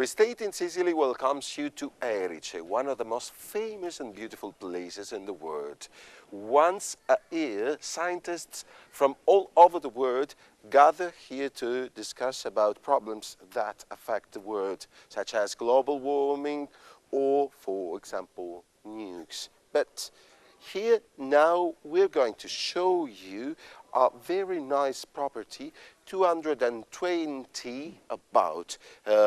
Every state in Sicily welcomes you to Erice, one of the most famous and beautiful places in the world. Once a year, scientists from all over the world gather here to discuss about problems that affect the world, such as global warming or, for example, nukes. But here now we're going to show you a very nice property, 220 about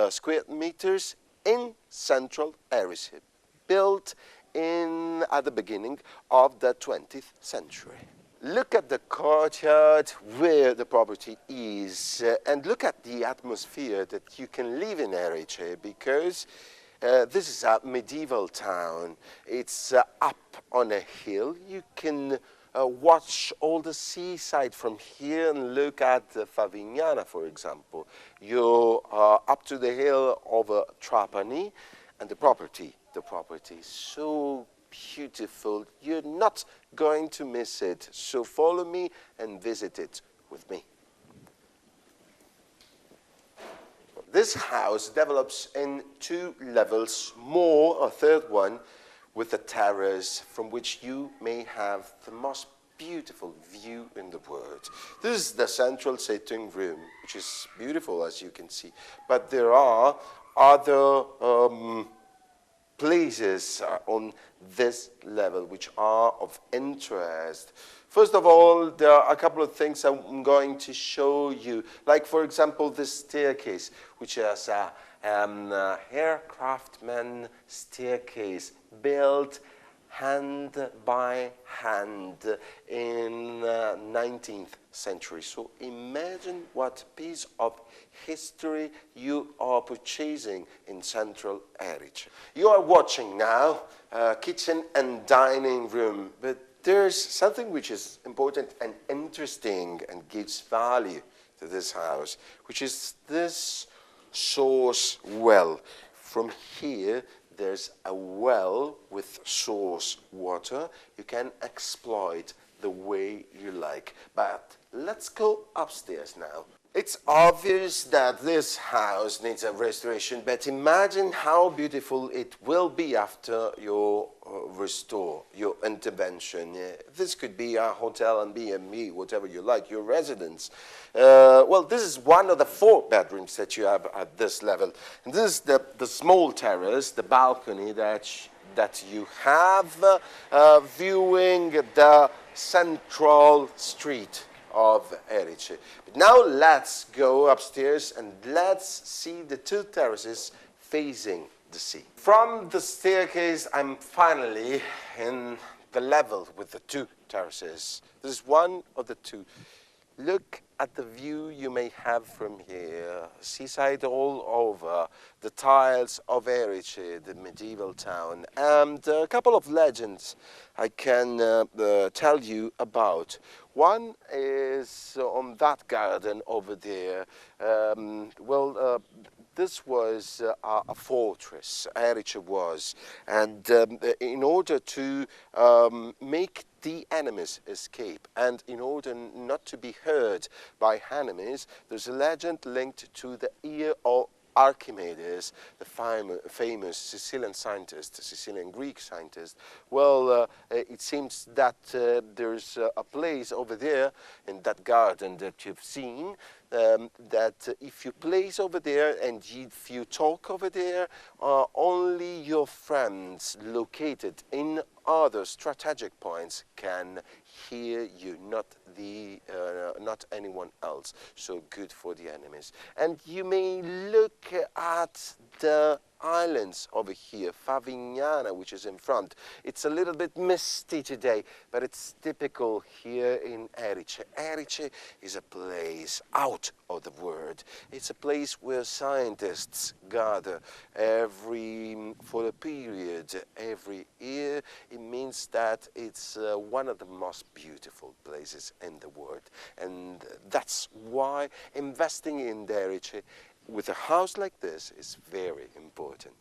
square meters in central Erice, built at the beginning of the 20th century. Look at the courtyard where the property is and look at the atmosphere that you can live in Erice, because this is a medieval town. It's up on a hill. You can watch all the seaside from here and look at Favignana, for example. You're up to the hill over Trapani, and the property is so beautiful. You're not going to miss it. So follow me and visit it with me. This house develops in 2 levels, more a third one with a terrace from which you may have the most beautiful view in the world. This is the central sitting room, which is beautiful as you can see. But there are other places on this level which are of interest. First of all, there are a couple of things I'm going to show you, like for example this staircase, which is a haircraftman staircase built hand by hand in 19th century. So imagine what piece of history you are purchasing in central Erice. You are watching now kitchen and dining room, but there's something which is important and interesting and gives value to this house, which is this source well. From here, there's a well with source water. You can exploit the way you like. But let's go upstairs now. It's obvious that this house needs a restoration, but imagine how beautiful it will be after your restore, your intervention. This could be a hotel and B&B, whatever you like, your residence. Well, this is one of the 4 bedrooms that you have at this level. And this is the small terrace, the balcony that you have viewing the central street of Erice. But now let's go upstairs and let's see the 2 terraces facing the sea. From the staircase, I'm finally in the level with the 2 terraces. This is one of the 2. Look at the view you may have from here. Seaside all over, the tiles of Erice, the medieval town, and a couple of legends I can tell you about. One is on that garden over there. This was a fortress, Erice was, and in order to make the enemies escape, and in order not to be heard by enemies, there's a legend linked to the ear of Archimedes, the famous Sicilian scientist, Sicilian Greek scientist. Well, it seems that there's a place over there in that garden that you've seen, that if you place over there and if you talk over there, only your friends located in other strategic points can hear you, not anyone else. So good for the enemies. And you may look at the islands over here, Favignana, which is in front. It's a little bit misty today, but it's typical here in Erice. Erice is a place out of the world. It's a place where scientists gather for a period every year. It means that it's one of the most beautiful places in the world. And that's why investing in Erice with a house like this is very important.